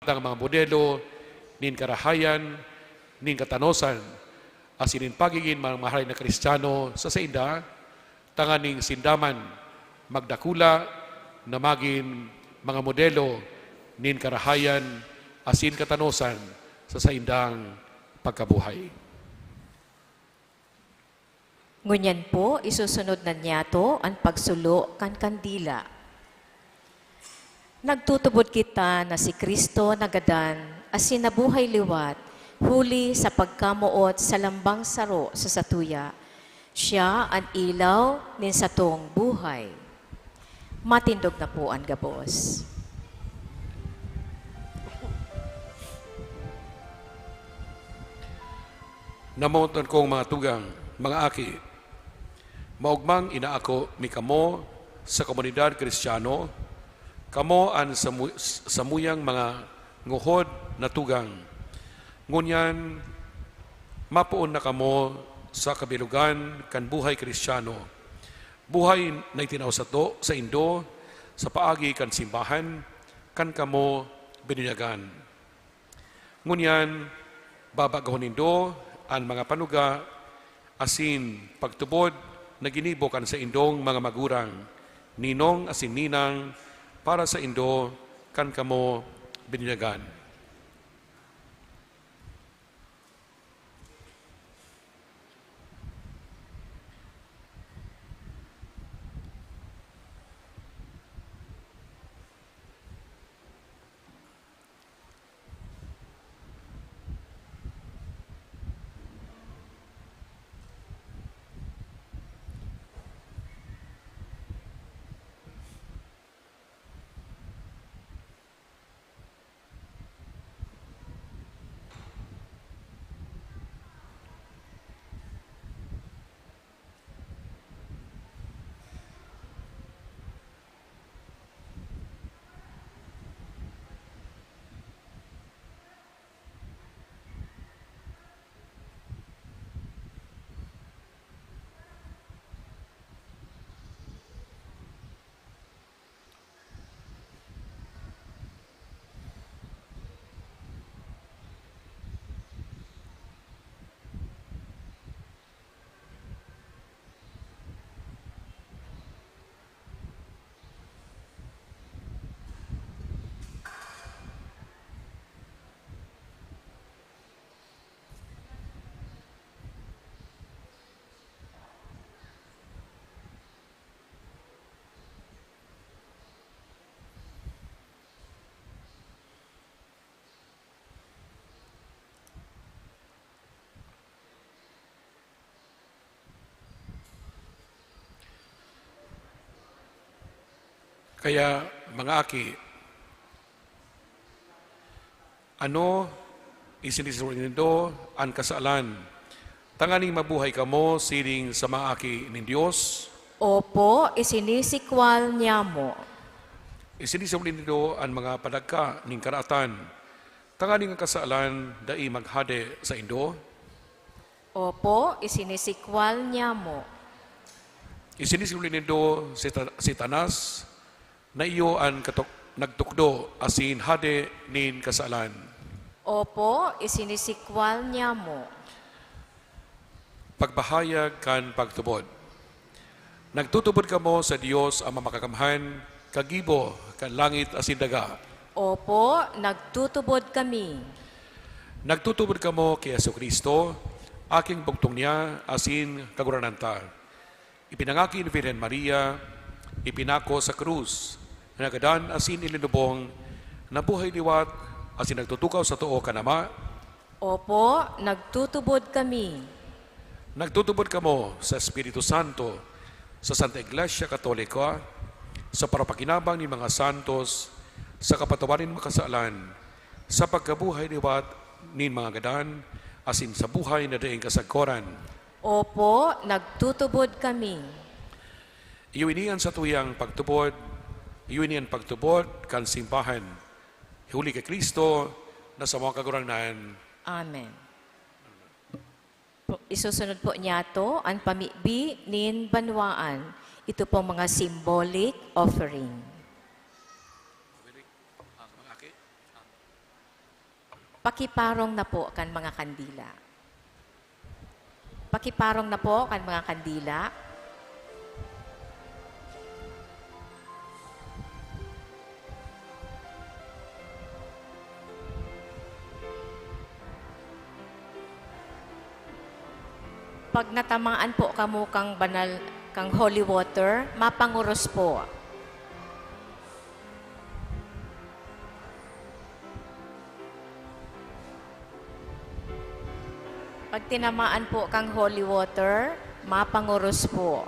ng mga modelo, nin karahayan, nin katanosan, asinin pagiging mga mahalay na Kristiyano sa sainda, tanganing sindaman, magdakula, na maging mga modelo, nin karahayan, asin katanosan sa saindang pagkabuhay. Ngunyan po, isusunod na niyato ang pagsulo kan kandila. Nagtutubod kita na si Kristo nagadan, asin nabuhay liwat, huli sa pagkamuot sa lambang saro sa satuya. Siya ang ilaw nin satong buhay. Matindog na po ang gabos. Namotan kong mga tugang, mga aki, maugmang inaako mi kamo sa komunidad Kristiyano, kamo ang samuyang mga nguhod na tugang. Ngunyan, mapuon na kamo sa kabilugan kan buhay Kristiyano. Buhay na itinawsato sa Indo, sa paagi kan simbahan, kan kamo binuyagan. Ngunyan, babagahon Indo ang mga panuga, asin pagtubod na ginibo kan sa Indong mga magurang, ninong asin ninang, para sa Indo, kan kamo binuyagan. Kaya, mga aki, ano isinisurin nindo ang kasalan? Tanganing mabuhay kamo siring sa mga aki ng Diyos. Opo, isinisikwal niya mo. Isinisurin nindo ang mga padagka ng karatan. Tanganing ang kasalan dai maghade sa Indo. Opo, isinisikwal niya mo. Isinisurin nindo si Tanas, na iyo ang nagtukdo asin hade nin kasalan. Opo, isinisikwal niya mo. Pagbahayag kan pagtubod. Nagtutubod kamo sa Dios ang mamakamhan, kagibo kan langit asin daga. Opo, nagtutubod kami. Nagtutubod kamo kay Jesucristo, aking bugtong niya asin kagurananta. Ipinangaki ni Virgen Maria, ipinako sa krus, nagadan asin ilinubong, nabuhay liwat asin nagtutukaw sa tuo kanama. Opo, nagtutubod kami. Nagtutubod kamo sa Espiritu Santo, sa Santa Iglesia Katolika, sa parapakinabang ni mga santos, sa kapatawarin ng makasalan, sa pagkabuhay liwat ni mga gadan, asin sa buhay na daing kasagkoran. Opo, nagtutubod kami. Iuinian sa tuyang pagtubod, iuinian pagtubod kan simbahan. Huli kay Kristo na sa mga kagurangan. Amen. Isusunod po niya to ang pamibi nin banwaan. Ito po mga symbolic offering. Pakiparong na po kan mga kandila. Pakiparong na po kan mga kandila. Pag natamaan po kamo kang banal, kang holy water, mapanguros po. Pag tinamaan po kang holy water, mapanguros po.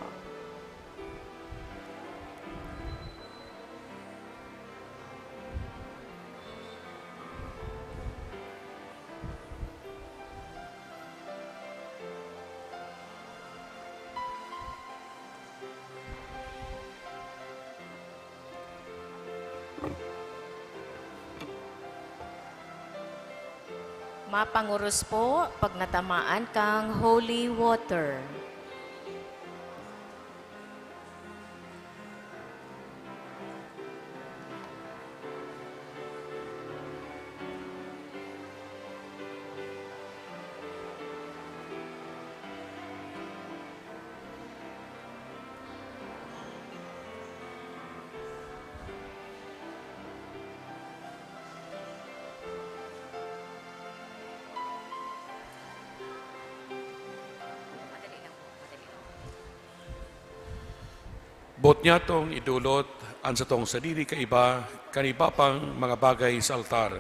Mapanguros po pag natamaan kang holy water. Bot niya tong idulot ang sa tong sadiri kaiba kaniba pang mga bagay sa altar.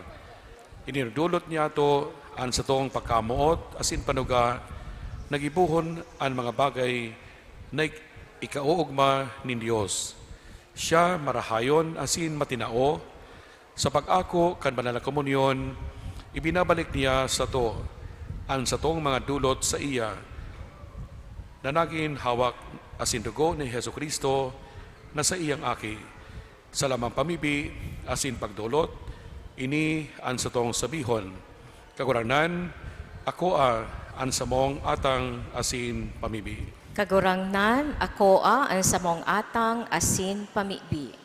Inidulot niya to ang sa tong pagkamuot asin panuga nagibuhon ang mga bagay na ikauugma ni Dios. Siya marahayon asin matinao sa pag-ako kan banal na komunyon ibinabalik niya sa to ang sa tong mga dulot sa iya na naging hawak asin dugo ni Heso Kristo na sa iyang aki. Sa lamang pamibi asin pagdulot, ini ang sa tong sabihon. Kaguranan, ako ang samong atang asin pamibi. Kagurangnan, ako ang samong atang asin pamibi.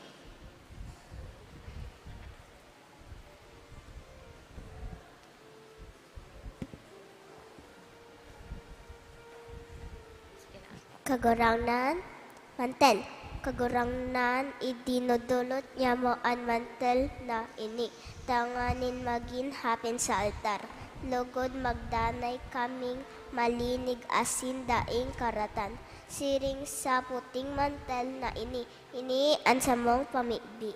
Kagurangnan, mantel. Kagurangnan, idinudulot niya mo ang mantel na ini. Tanganin maging hapin sa altar. Lugod magdanay kaming malinig asin daing karatan. Siring sa puting mantel na ini. Ini ang samong pamibi.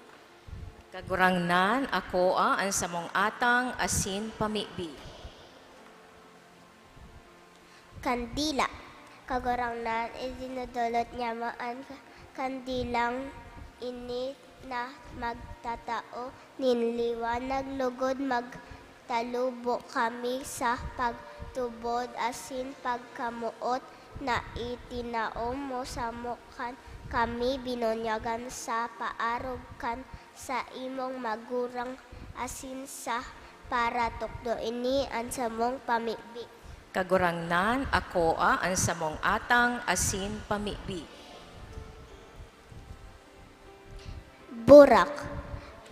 Kagurangnan, ako ang samong atang asin pamibi. Kandila. Kagurangnan, idinudulot niya mo ang kandilang ini na magtatao ninliwanag lugod magtalubo kami sa pagtubod asin pagkamuot na itinaom mo sa mukan kami binunyagan sa paarog kan sa imong magurang asin sa para tukdo ini ang samong pamibi. Kagurangnan, ako ang samong atang asin pamibi. Burak.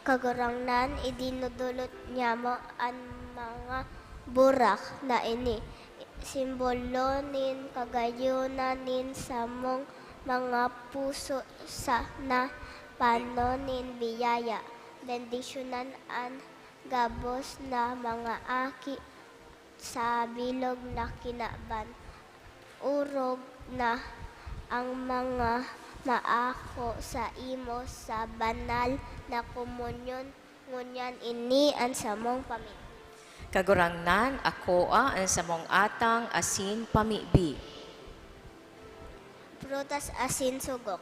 Kagurangnan, idinudulot niya mo ang mga burak na ini. Simbolo nin kagayunan nin samong mga puso sa na panonin biyaya. Bendisyonan ang gabos na mga aki sa bilog na kinaban. Urog na ang mga maako sa imo sa banal na komunyon ngunyan ini ang samong pamibi. Kagurangnan, ako ang samong atang asin pamibi. Prutas asin sugok.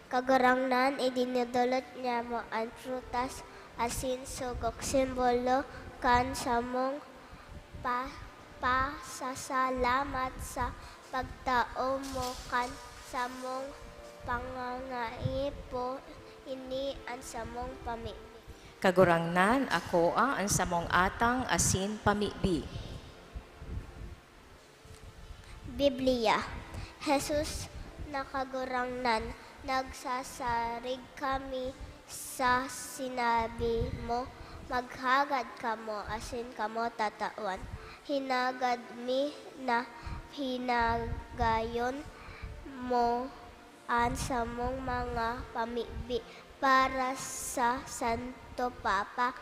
Kagurangnan, idinudulot niya mo ang prutas asin sugok. Simbolo kan samong pasasalamat sa pagtao mo kan samong pangangaipo ini ang samong pamibi. Kagurangnan, ako ang samong atang asin pamibi. Biblia. Jesus nakagurangnan, nagsasarig kami sa sinabi mo maghagad kamo asin kamo tatawan. Hinagad mi na hinagayon mo an samong mga pamibi para sa Santo Papa,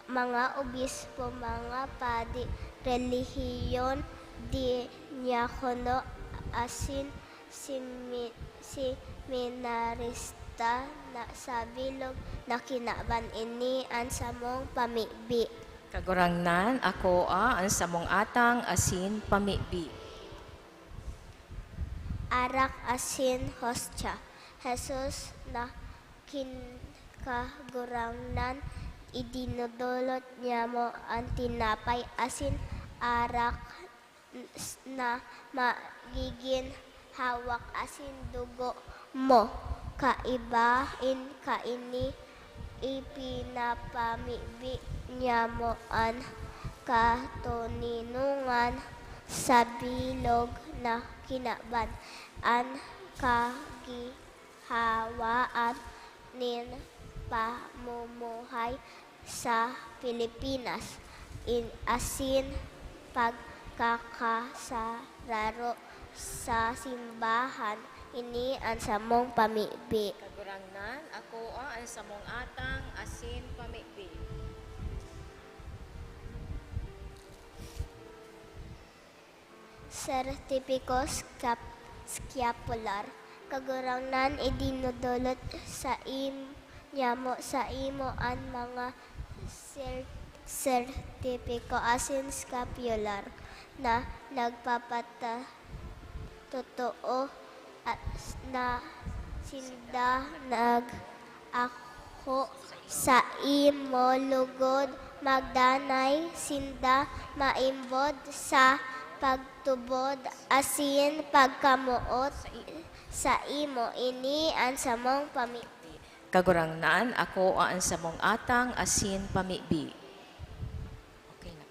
mga obispo, mga padi, relihiyon, diakono, asin seminarista na sa bilog na kinaban ini ang samong pamibi. Kagurangnan, ako ang samong atang asin pamibi. Arak asin hostya. Jesus na kagurangnan, idinudulot niya mo ang tinapay asin arak na magiging hawak asin dugo mo. Kaibain kaini ipinapamibi niya mo ang katuninungan sa bilog na kinaban ang kagihawaan nin pamumuhay sa Pilipinas asin pagkakasararo sa simbahan ini ang samong pamibi. Kagurangnan, ako ang samong atang asin pamibi. Sertipikos scapular. Kagurangnan idinudulot sa nyamo sa imo ang mga sertipiko asin scapular na totoo at na sinda ako sa imo lugod magdanay sinda maimbod sa pagtubod asin pagkamuot sa imo ini ang samong pamibi. Kagurangnan, ako ang samong atang asin pamibi. Okay na.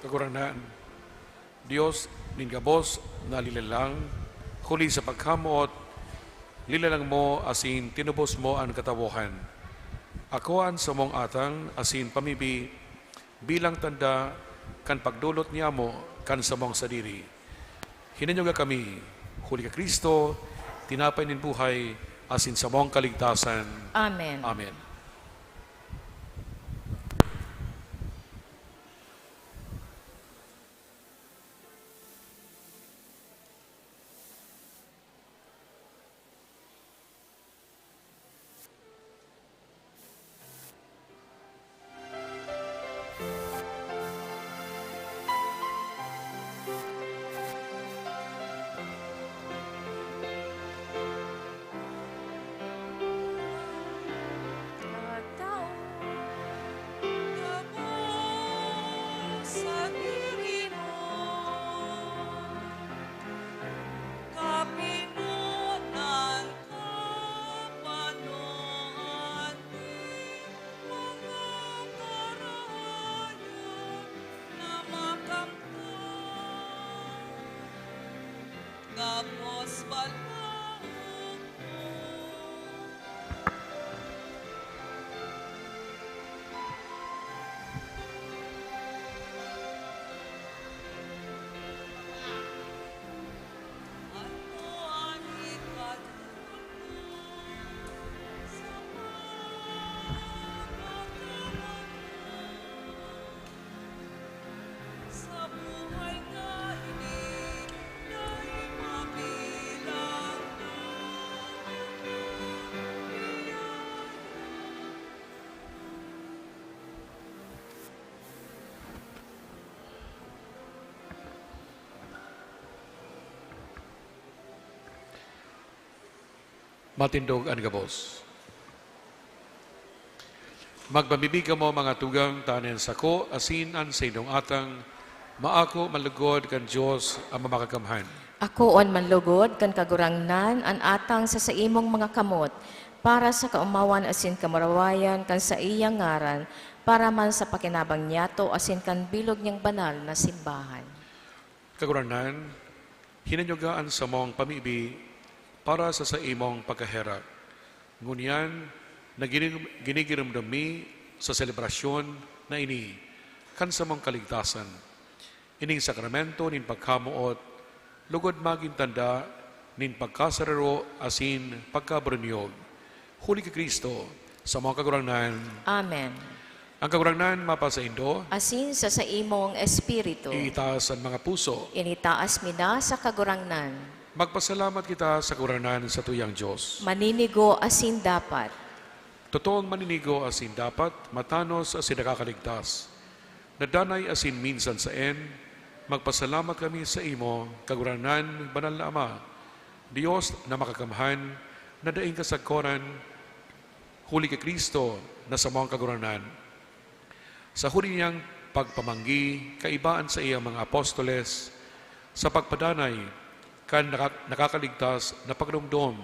kaguranan. Dios nin gabos na lilalang, huli sa pagkamot, lilalang mo asin tinubos mo ang katawohan. Akoan sa mong atang asin pamibi, bilang tanda kan pagdulot niya mo kan sa mong sadiri. Hinanyo nga kami, huli ka Kristo, tinapay nin buhay, asin sa mong kaligtasan. Amen. Amen. Tapos balong ano ang ikatulong sa sa buhay na hindi mabilang Matindog ang gabos. Magpamibig mo mga tugang tanin sako, asinan sa inyong atang, maako malugod kan Diyos ang mamakamhan. Ako on manlugod kan kagurangnan an atang sa imong mga kamot para sa kaumawan asin kamarawayan kan sa iyang ngaran para man sa pakinabang niyato asin kan bilog niyang banal na simbahan. Kaguranan, hinanyogaan sa mong pamibi para sa imong pagkaherap. Ngunyan, na ginigiramdami sa selebrasyon na ini, kan sa mong kaligtasan. Ining sakramento nin pagkamuot, lugod maging tanda nin pagkasararo asin pagkabronyog. Huli ka Kristo sa mga kaguranan. Amen. Ang kaguranan mapasa indo, Asin sa imong espiritu, iitaas ang mga puso. initaas mina sa kagurangnan. Magpasalamat kita sa kaguranan sa tuyang Diyos. Maninigo asin dapat. Totoong maninigo asin dapat, matanos asin nakakaligtas. Nadanay asin minsan sa magpasalamat kami sa imo, kaguranan, banal na Ama, Diyos na makakamhan, na daing kasagkoran, huli ka Kristo na sa mga kaguranan. Sa huli niyang pagpamanggi, kaibaan sa iyang mga apostoles, sa pagpadanay, kan nakakaligtas na pagdumdum,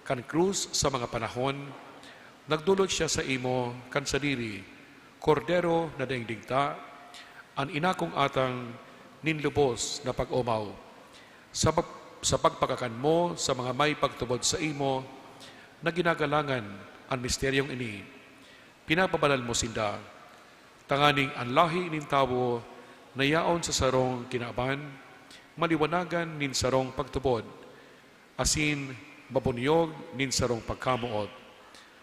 kan krus sa mga panahon, nagdulot siya sa imo kan sadiri, kordero na daing digta, ang inakong atang ninlubos na pag-umaw. Sa pagpakakan mo sa mga may pagtubod sa imo, na ginagalangan ang misteryong ini, pinapabalal mo sinda, tanganing ang lahi nin tawo na yaon sa sarong kinaaban, maliwanagan nin sarong pagtubod, asin mabunyog nin sarong pagkamuot.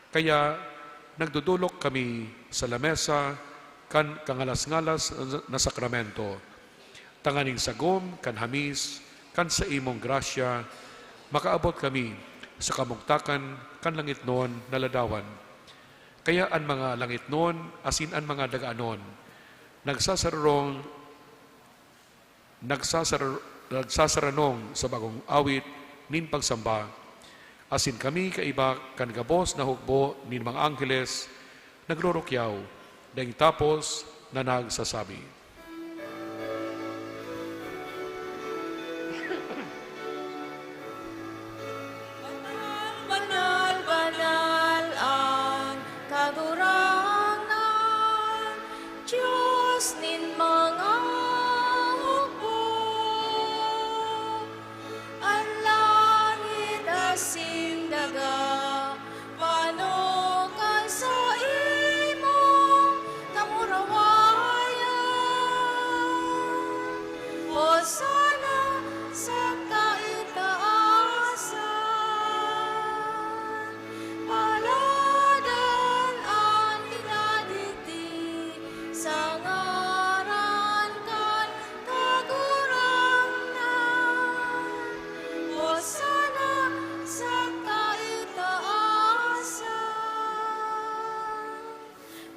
Kaya nagdudulok kami sa lamesa kan kangalas-ngalas na sakramento. Tanganing sagom, kan hamis, kan sa imong grasya, makaabot kami sa kamugtakan kan langit noon na ladawan. Kaya ang mga langit noon, asin ang mga dagaanon, nagsasaranong sa bagong awit nin pagsamba, asin kami kaiba kan gabos na hukbo nin mga angheles, nagrurukyaw, dahil tapos na nagsasabi. Banal, banal ang kagurangnan, Diyos nin mga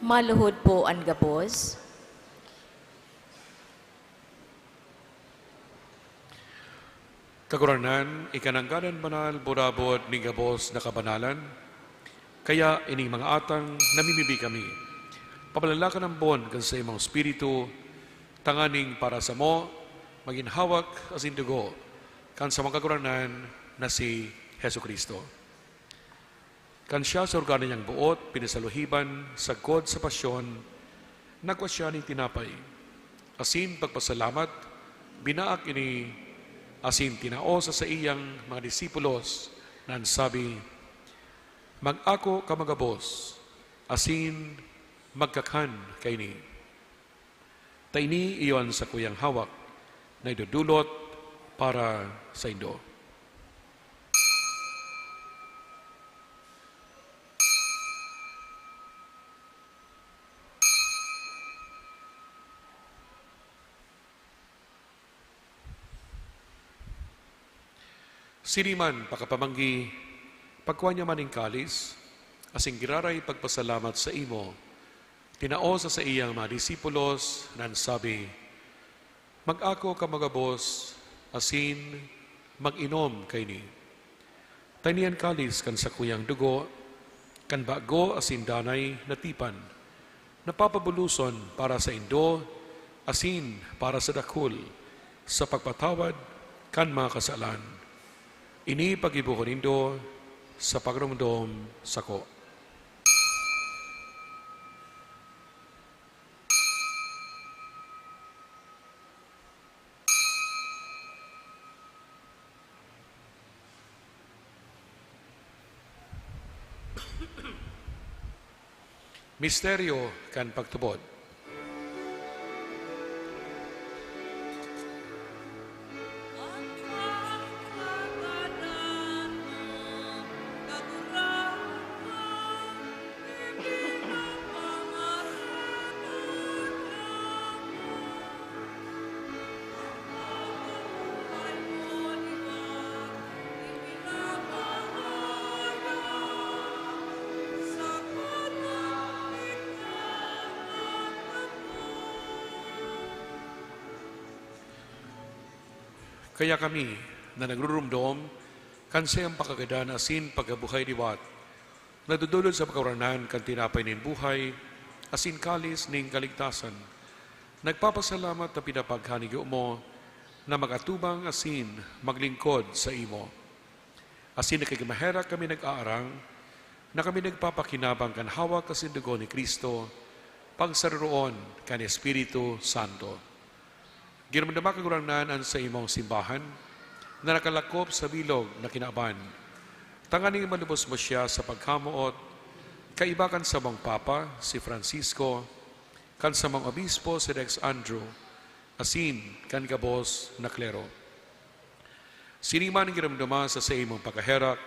Maluhod po ang gabos. Kaguranan, ikanangganan banal, burabot, ni gabos na kabanalan. Kaya ining mga atang namimibi kami. Pabalalakan ng bon kan sa imong spiritu, tanganing para sa mo, maginhawak as indugo, kan sa mga kaguranan na si Heso Kristo. Kan siya sa organo niyang buot, pinasaluhiban, sagkod sa pasyon, nagwa siya ni tinapay. Asin pagpasalamat, binaak ini asin tinao sa iyang mga disipulos na sabi, mag-ako ka magabos, asin magkakan kay ni. Taini iyon sa kuyang hawak na idudulot para sa indo. Siniman pakapamanggi, pagkuha niya maning kalis, asing giraray pagpasalamat sa imo, tinao sa iyang mga disipulos, nan sabi, mag-ako ka magabos, asin mag-inom kay ni. Tanian kalis kan sa kuyang dugo, kan bago asin danay natipan, napapabuluson para sa indo, asin para sa dakul, sa pagpatawad kan mga kasalan. Ini pagibuhon nindo sa pagrumdom sako. Misteryo kan pagtubod. Kaya kami na nagrurumdom, kansayang pakagadan asin pagabuhay diwat, nadudulod sa pagkawaranan kan tinapay nin buhay, asin kalis ning kaligtasan. Nagpapasalamat na pinapaghanigi mo na magatubang asin maglingkod sa imo. Asin nakikimahera kami nag-aarang, na kami nagpapakinabang kan hawak asin dugo ni Kristo, pagsaruroon kan Espiritu Santo. Ginamdama kaguranan sa imong simbahan na nakalakop sa bilog na kinaaban. Tanganing malubos mo siya sa paghamuot, kaibakan sa mong Papa, si Francisco, kan sa mong Obispo, si Rex Andrew, asin kan gabos na klero. Siniman ginamdama sa imong pagkaherak,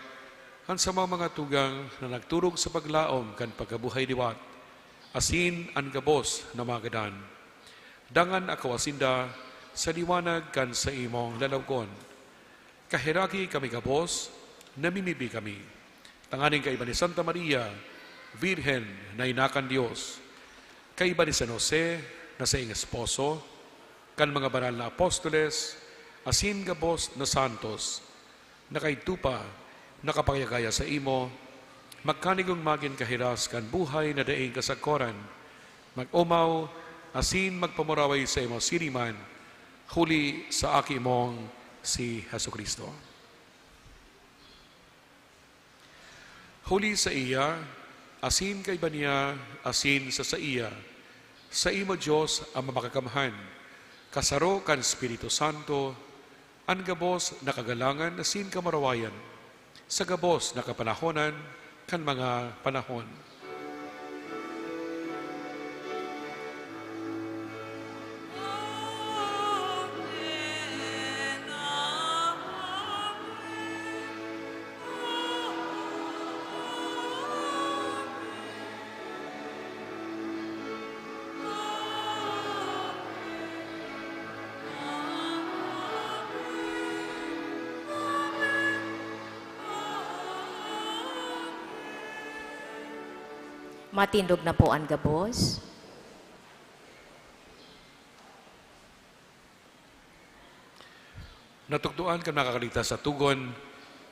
han sa mga tugang na nagturog sa paglaom kan pagkabuhay diwat, asin ang gabos na magadan. Dangan akawasinda, sa liwanag kan sa imong lalawgon. Kahiraki kami gabos, namimibi kami. Tanganing kaiba ni Santa Maria, Virhen na inakan Diyos. Kaiba ni San Jose, na sa iyong esposo, kan mga banal na apostoles, asin gabos na santos, na kay tupa, nakapangagaya sa imo, magkanigong magin kahiras kan buhay na daing kasagkoran, mag-umaw, asin magpamuraway sa imo siniman, huli sa aki mong si Heso Kristo. Huli sa iya, asin kay ba niya, asin sa iya, sa imo Diyos ang mamakakamahan, kasaro kan Espiritu Santo, ang gabos na kagalangan, asin kamarawayan, sa gabos na kapanahonan, kan mga panahon. Matindog na po ang gabos. Natugduan ka nakakaligtas sa tugon,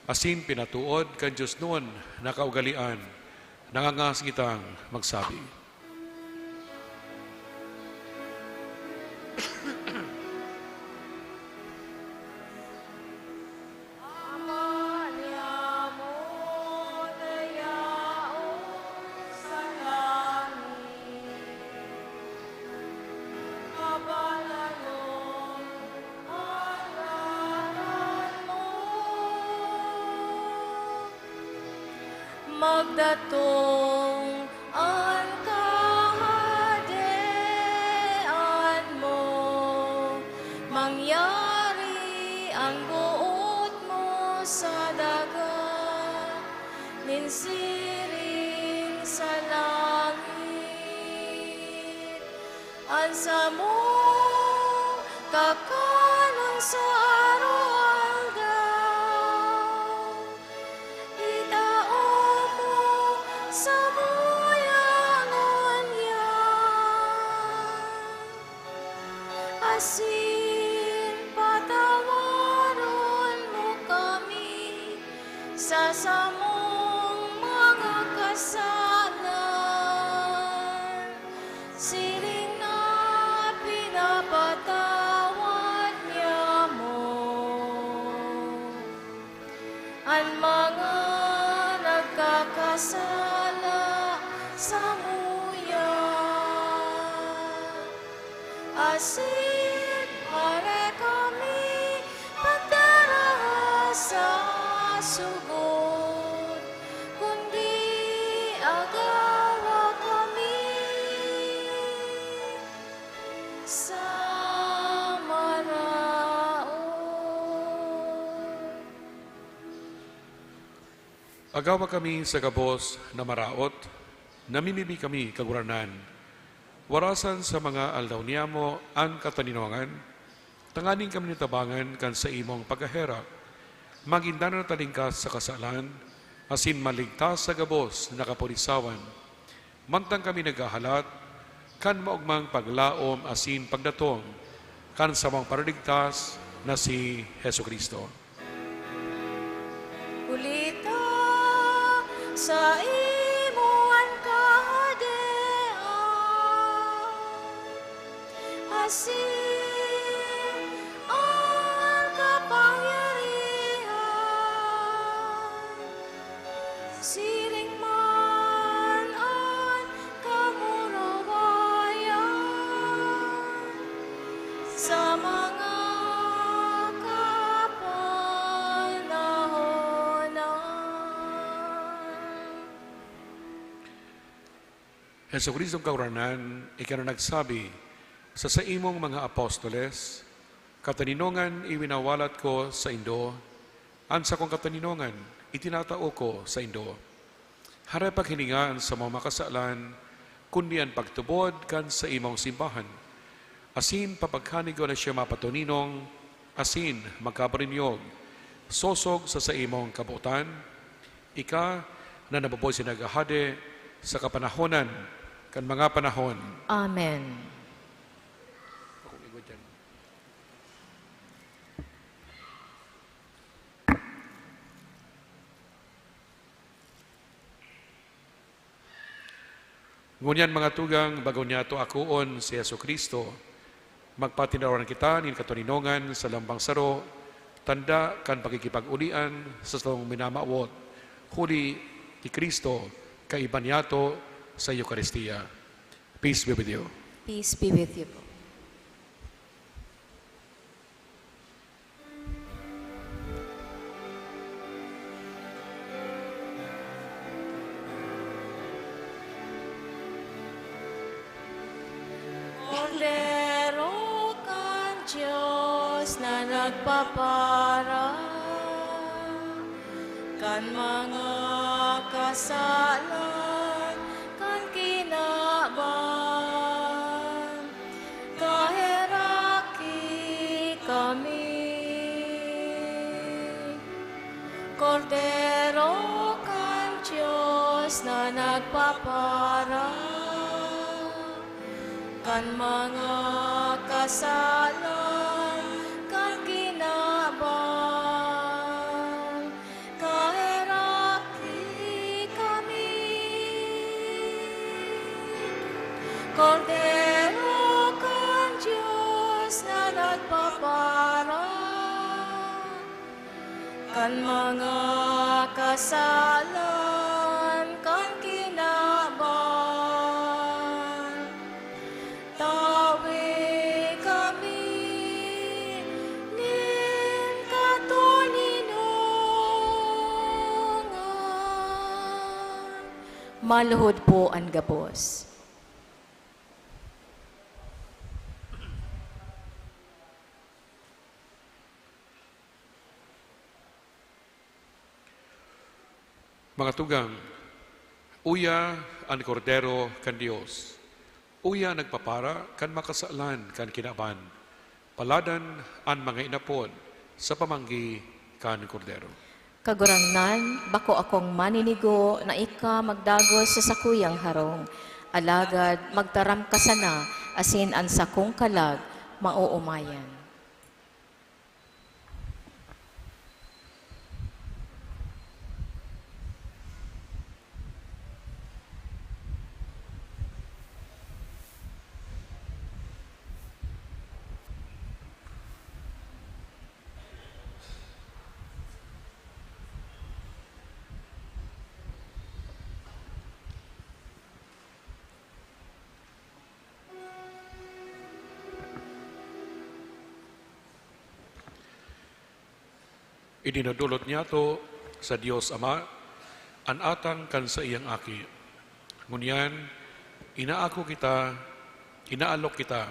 asin pinatuod kan Diyos noon nakaugalian, nangangas kitang magsabi. Magdatong ang kahadean mo, mangyari ang buot mo sa dagat, ninsiring sa langit. Ansa mo kakanon sa araw-aldaw, itao mo sa muyangon yan. Asin patawaron mo kami sa samong mga kasalan. Siling na pinapatawad niya mo ang mga nagkakasala sa muya. Asin pare kami pagdara sa sugod, kundi agawa kami sa maraon. Agawa kami sa gabos na maraot, namimibi kami kaguranan. Warasan sa mga aldaw niyamo ang kataninongan, tanganing kami nitabangan kan sa imong pagkahera. Magindanan na talingkas sa kasalan, asin maligtas sa gabos na kapurisawan. Mantang kami naghahalat, kan maugmang paglaom asin pagdatong, kan sa mga paraligtas na si Heso Kristo. Ulita sa imuan kahadean, asin ang kapangyarihan, siring man ang kamurawayan sa mga Heso Kristong kauranan, ikaw na nagsabi sa imong mga apostoles, kataninongan iwinawalat ko sa Indo, ansa kong kataninongan itinatao ko sa Indo. Haray paghiningaan sa mga makasalan, kundi ang pagtubod kan sa imong simbahan. Asin papagkanigo na siya mapatuninong, asin magkabarinyog, sosog sa imong kabutan, ika na nababoy sinagahade sa kapanahonan, kan mga panahon. Amen. Ngunyan mga tugang, bago niya ito akuon si Yesu Kristo, magpatinawaran kita nin katuninongan sa lambang saro, tanda kan pagkikipag-ulian sa itong minamawot, huli ti Kristo, kaiban yato sa Eucharistia. Peace be with you. Peace be with you po. Cordero kan Diyos na nagpapara kan mga kasalan kan kinaban, kaheraki kami. Cordero kan Diyos na nagpapara kan mga kasalan kan kinabang kaheraki kami Cordero kan Diyos na nagpapara kan mga kasalan kan kinabang tawi kami nin katuninungan maluhod po ang gabos. Mga tugang, uya ang kordero kan Dios. Uya nagpapara kan makasalan kan kinaban. Paladan ang mga inapod sa pamanggi kan kordero. Kagurangnan, bako akong maninigo na ika magdagos sa sakuyang harong. Alagad, magtaram ka sana, asin ang sakong kalag, mauumayan. Idinadulot niya to sa Dios Ama, an atang kan sa iyang aki. Ngunyan, inaalok kita,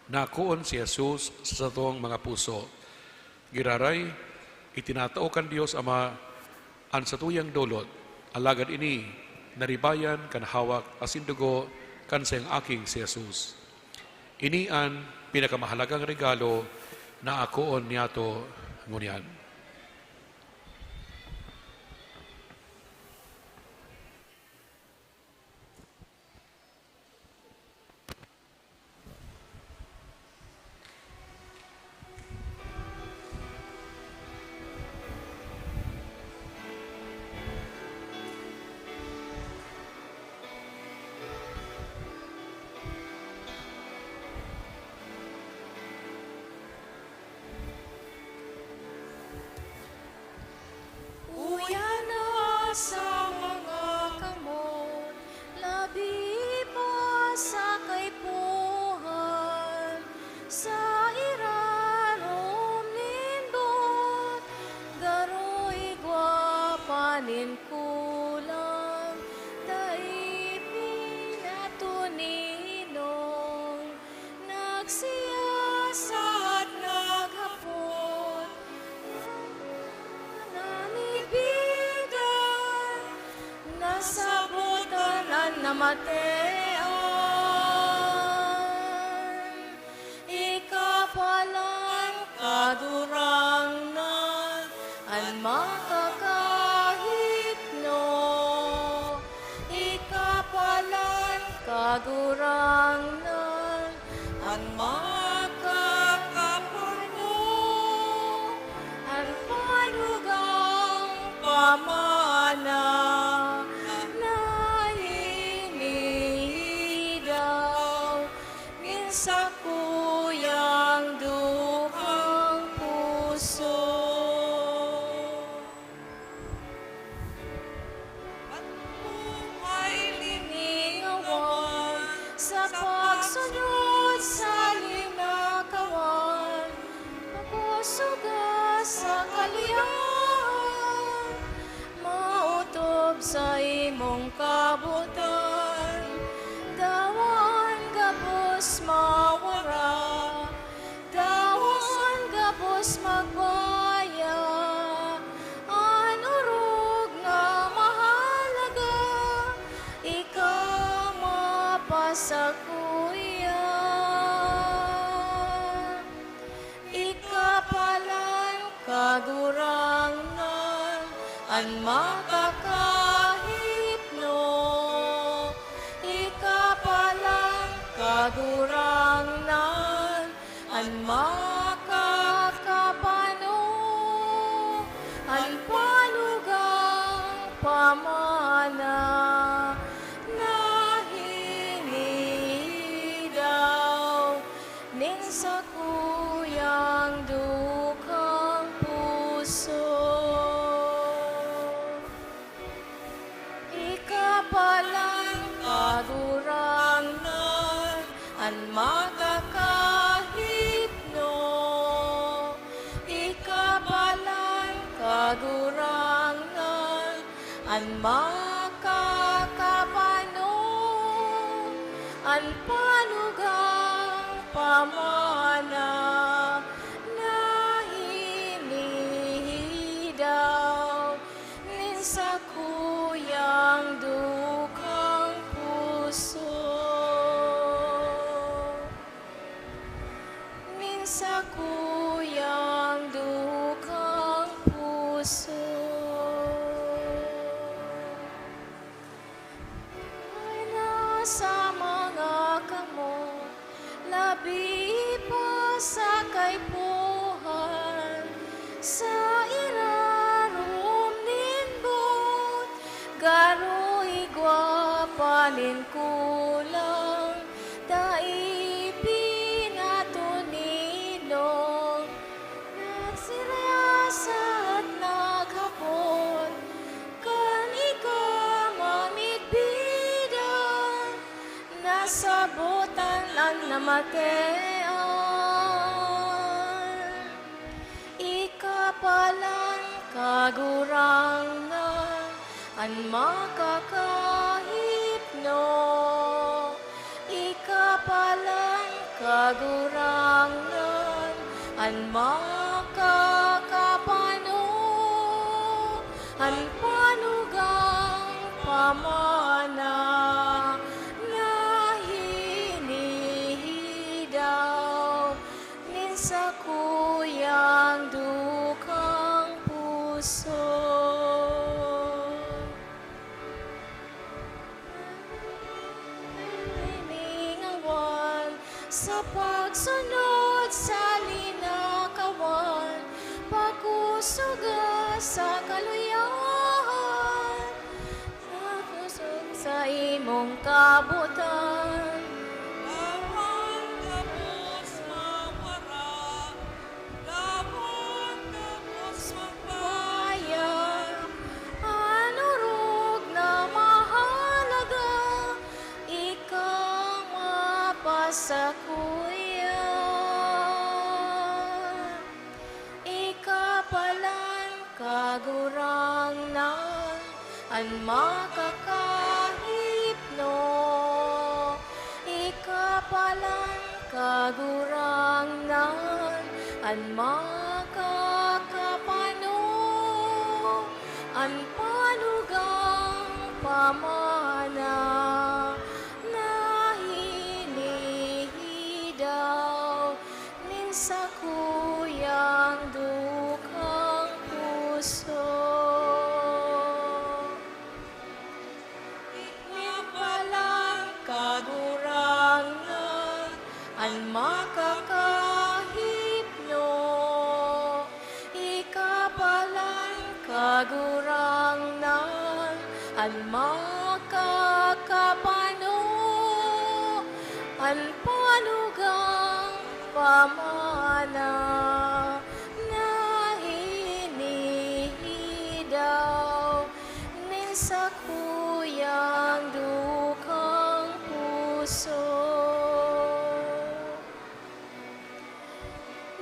nakuon si Jesus sa tong mga puso. Giraray, itinatao kan Dios Ama, an sa tuyang dulot, alagad ini, naribayan kan hawak asin dugo kan sa iyang aking si Jesus. Ini an pinakamahalagang regalo na akoon niya to ngunyan. Sa mga kamot, labi pa sa kaipuhan, sa irarom nindot, daroy gwapanin kulang, daipin at tuninong, nagsiyasat naghapot, nasabutan ang namatean, ikapalang kadurangnan, ang makakahitno, ikapalang kadurangnan, ang makakapano, ang panugang pamana. Sa kuyang duhang puso. At buhay Liningawan sa pagsunod sa linakawan, mapusuga sa kaliyahan, mautob sa imong kabutan, dawan gabos mawara, dawan gabos magbaya, anurog nga mahalaga, ikaw mapasakuya. Ikapalan kagurangnan, ang makakahit makakapano, ang panugang pamana, nahingi daw, nin sa kuyang dukang puso. Ikapalang kagurangnan, ang makakahipno. Ikapalang kagurangnan, ang makakapano, ang panugang pamana, nahinihi daw, nin sa kuyang dukang puso. Nin sa kuyang dukang puso. Ay nasa mga kamo, labi pa sa kaipuhan, sa irarom ninbot, garo igwa nin kulang, dai pinatuninong, nagsirasa at naghapon, kan ikamamigbidan, nasabutan ang namatean. Ikapalang kagurangnan, ang makakahipno. Ikapalang kagurangnan, ang makakapano, ang panugang pamana, nahinihi daw, nin sa kuyang dukang puso. Ningawan sa pagsunod sa linakawan, pagkusuga sa kaluyahan, nakusog sa imong kabutan. Lawan tapos mawara, lawan tapos magbayad. Anurog na mahalaga, ikaw mapasakuya. Ikapalang kagurangnan, ang makakahipno. Ikapalang kagurangnan, ang makakapano, ang panugang pamana, nahinihi daw, nin sa kuyang dukang puso. Ikapalang kagurangnan, ang makakahipno. Ikapalang kagurangnan, ang makakapano, ang panugang pamana, nahinihi daw, nin sa kuyang dukang puso.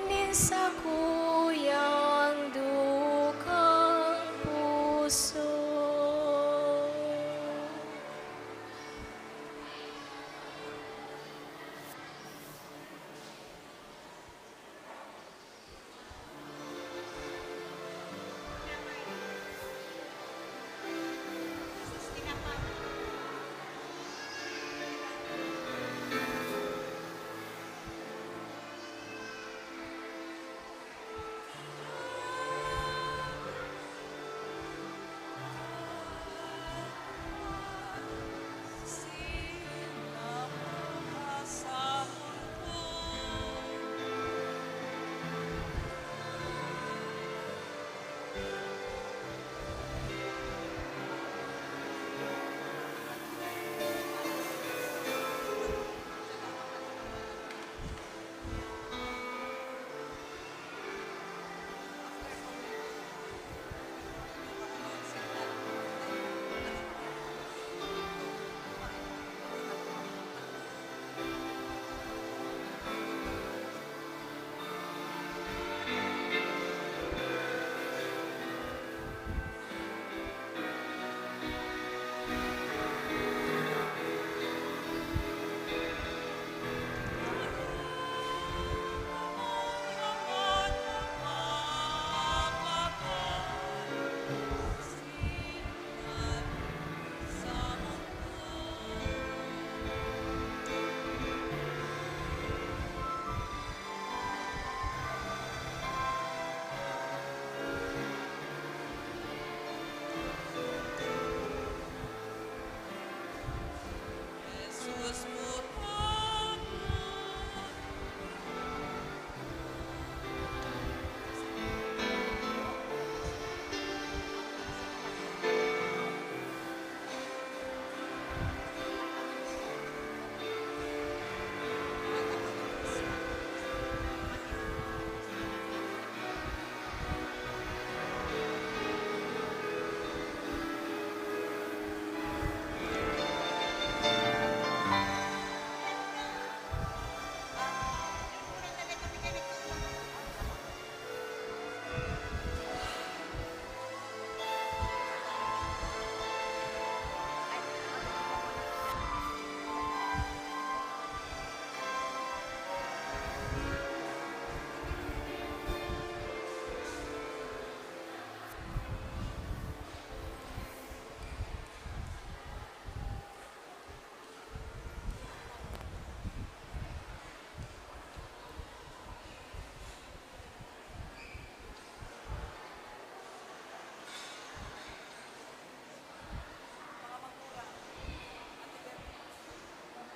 Nin sa kuyang dukang puso.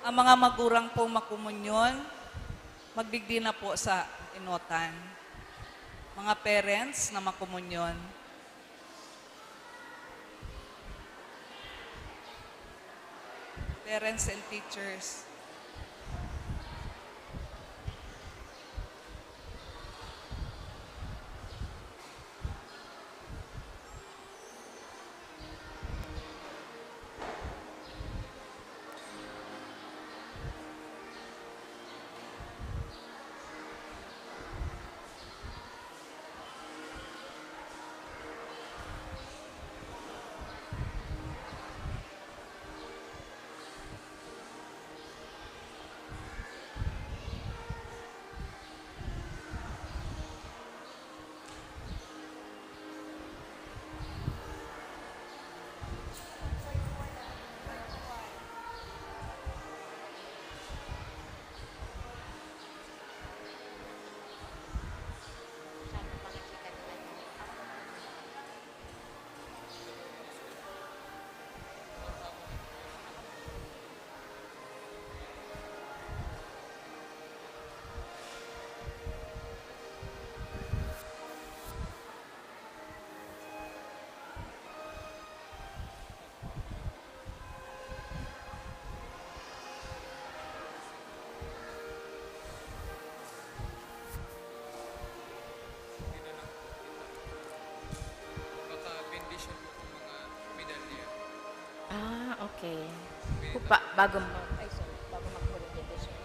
Ang mga magurang po makumunyon, magdigdi na po sa inutan. Mga parents na makumunyon. Parents and teachers. Ah, okay. Bago mo, ay sorry, bago mag-huling bendition.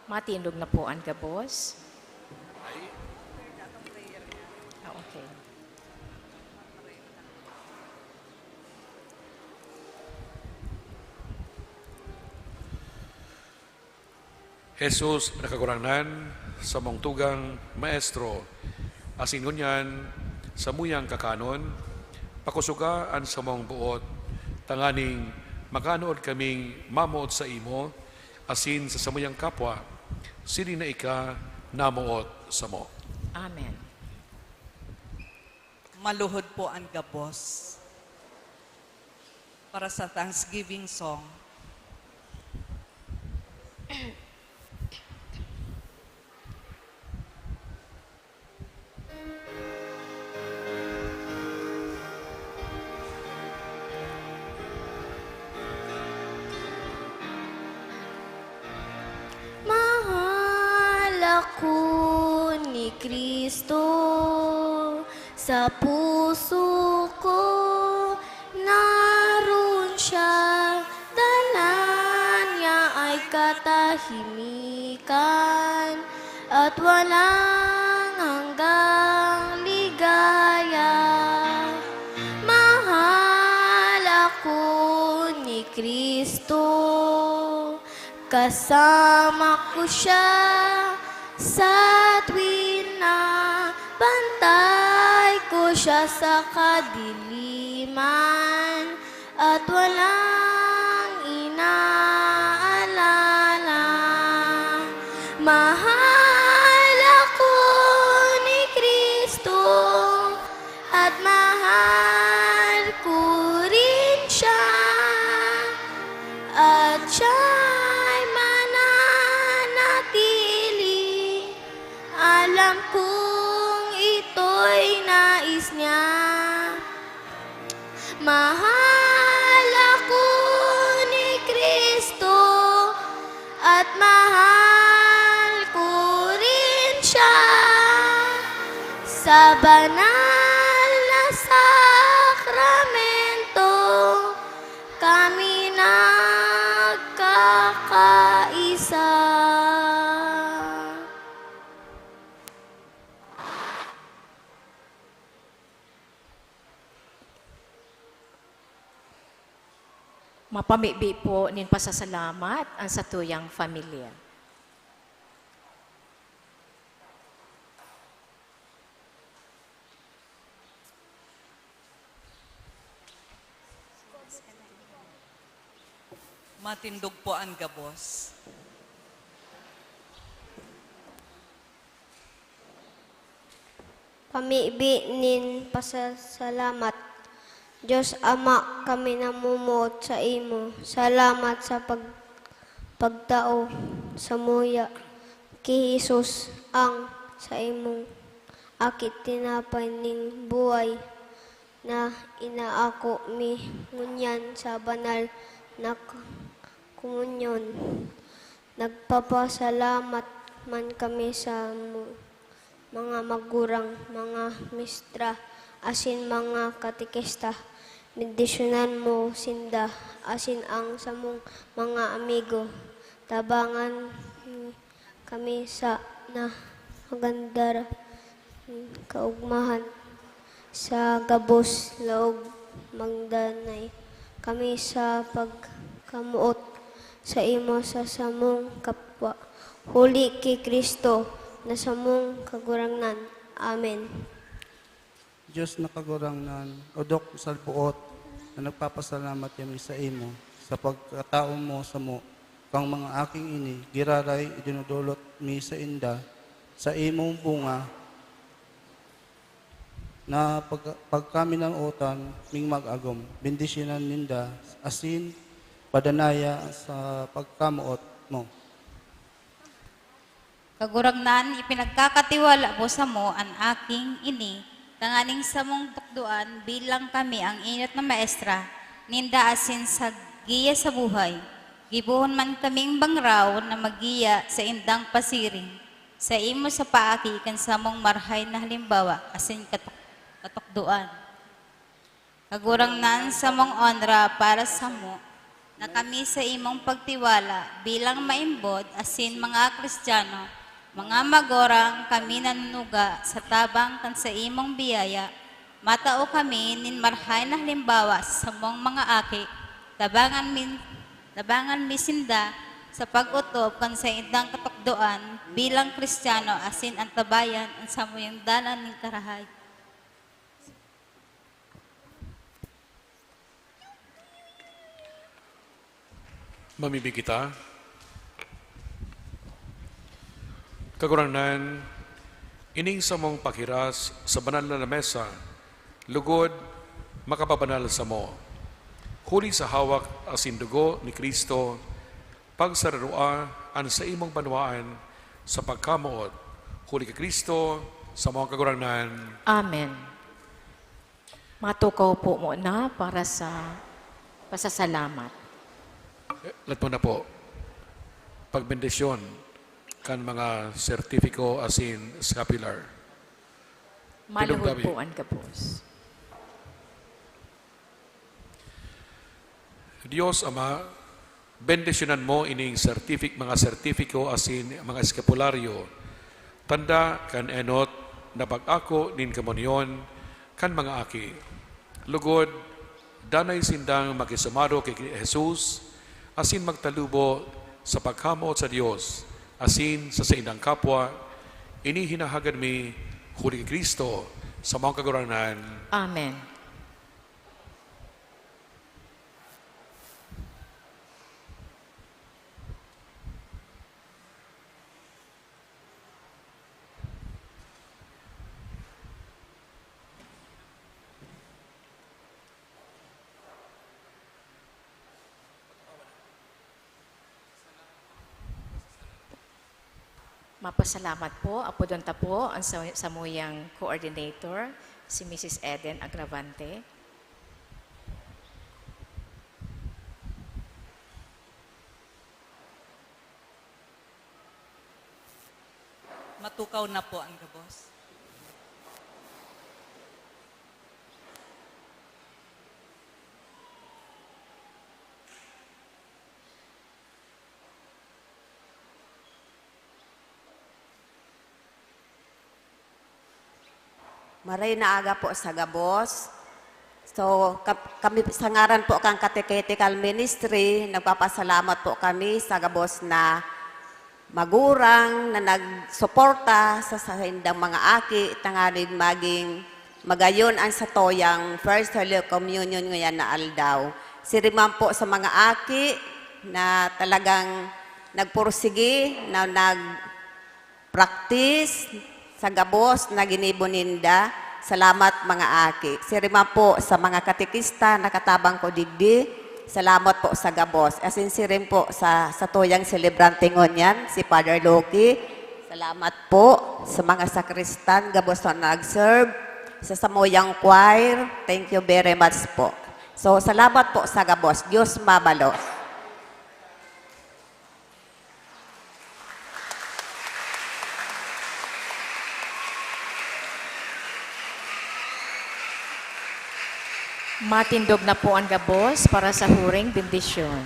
Matindog na po ang gabos. Ah, okay. Jesus nakaguranan sa mong tugang maestro, asin ngunyan, samuyang kakanon, pakusugaan sa mong buot, tanganing makanood kaming mamuot sa imo, asin sa samuyang kapwa, sili na ika namuot sa mo. Amen. Maluhod po ang gabos para sa Thanksgiving song. Mahal ako ni Kristo, sa puso ko naroon siya, dala niya ay katahimikan at walang hanggang ligaya. Mahal ako ni Kristo, kasama ko siya sa tuwin na bantay ko siya sa kadiliman at walang inaalala. Mahal ako ni Kristo at mahal ko rin siya at siya'y mananatili. Alam kong ito'y nais niya. Mahal ako ni Kristo at mahal ko rin siya sa banal na sakramento. Kami nagkakaisa. Mapamibi po nin pasasalamat ang satuyang familia. Matindog po ang gabos. Pamibi nin pasasalamat. Diyos Ama, kami namumuot sa imo. Salamat sa pagtao sa muya. Ki Jesus ang sa imong akit tinapay ning buhay na inaako mi ngunyan sa banal na komunyon. Nagpapasalamat man kami sa mga magurang, mga mistra, asin mga katikista. Bendisyonan mo sinda, asin ang samong mga amigo. Tabangan kami sa na magandara kaugmahan sa gabos laog magdanay. Kami sa pagkamuot sa imo sa samong kapwa. Huli ki Kristo na samong kagurangnan. Amen. Diyos na kagurangnan, odok sa buot na nagpapasalamat kami sa imo sa pagkatao mo sa mo, kang mga aking ini, giraray idinudulot mi sa inda, sa imong bunga, na pagkami ng utan, ming mag-agom, bendisyonan ninda, asin, padanaya sa pagkamuot mo. Kaguragnan, ipinagkakatiwala mo sa mo ang aking ini, tanganing sa mong tukduan bilang kami ang init na maestra, ninda asin sa giya sa buhay. Gibuhon man kaming bangraw na magiya sa indang pasiring. Sa imo sa paaki kan sa mong marhay na halimbawa, asin katukduan. Kaguragnan sa mong onra para sa mo, na kami sa imong pagtiwala bilang maimbod asin mga Kristiyano, mga magorang kami nanunuga sa tabang kan sa imong biyaya, matao kami nin marhay na halimbawa sa mong mga aki, tabangan misinda sa pag-utob kan sa indang katukdoan bilang Kristiyano asin ang tabayan ang samuyang dalan ning karahay. Mamibig kita. Kaguranan, ining sa mong pakiras sa banal na lamesa, lugod, makapabanal sa mo. Huli sa hawak asin dugo ni Kristo, pagsararua an sa imong banwaan sa pagkamuot. Huli ka Kristo sa mga kaguranan. Amen. Matukaw po muna para sa pasasalamat. Lahat mo na po, pagbendisyon kan mga sertifiko asin scapular. Maluhod Dabi. po ang gabos. Diyos Ama, bendisyonan mo ining mga sertifiko asin mga eskapularyo. Tanda kan enot na pag-ako nin kamunyon kan mga aki. Lugod, danay sindang makisumaro kay Jesus, asin magtalubo sa pagkamot sa Diyos, asin sa indang kapwa, inihinahagad mi huli kay Kristo sa mga kaguranan. Amen. Mapasalamat po, apo doon ta po ang samuyang coordinator, si Mrs. Eden Agravante. Matukaw na po ang gabos. Maray na aga po sa Gabos. So, kami sa ngaran po kang Catechetical Ministry, nagpapasalamat po kami sa Gabos na magurang na nagsuporta sa hindang mga aki, tanganin maging magayon ang sa toyang First Holy Communion ngayon na aldaw. Siriman po sa mga aki na talagang nagpursigi, na nag-practice, sa Gabos na ginibuninda. Salamat mga aki. Sirima po sa mga katikista na katabang ko digdi. Salamat po sa Gabos. Asin sirim po sa tuyang celebrante ngonyan, si Father Loki. Salamat po sa mga sakristan, Gabos na nag-serve. Sa Samoyang Choir, thank you very much po. So, salamat po sa Gabos. Diyos mabalos. Matindog na po ang gabos para sa huring bendisyon.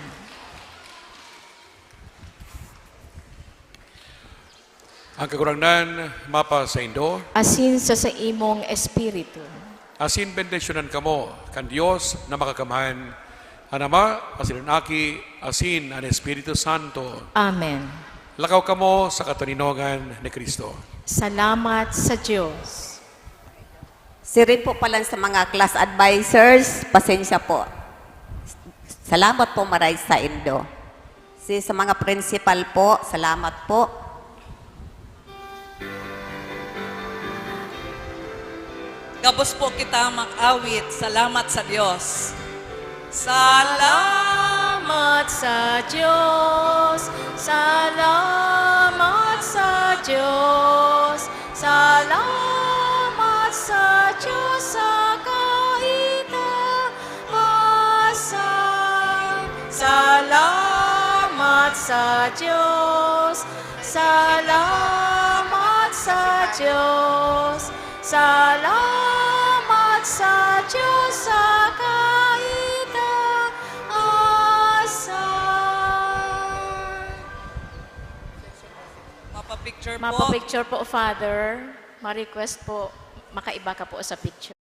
Ang kaguranan, mapa sa Indo, Asin sa imong espiritu. asin bendisyonan kamo kan Dios na makakamahan, ang Ama, asin ang Aki, asin ang Espiritu Santo. Amen. Lakaw kamo sa katuninongan ni Kristo. Salamat sa Diyos. Sirin po pala sa mga class advisors, pasensya po. Salamat po maray sa Indo. Sa mga principal po, salamat po. Gabos po kita mag-awit. Salamat sa Diyos. Salamat Sa Diyos, salamat sa Diyos, salamat sa Diyos sa kaitaasan. Salamat sa Diyos, salamat sa Diyos, salamat sa Diyos sa Mapapicture po. Mapa-picture po, Father. Ma-request po, makaiba ka po sa picture.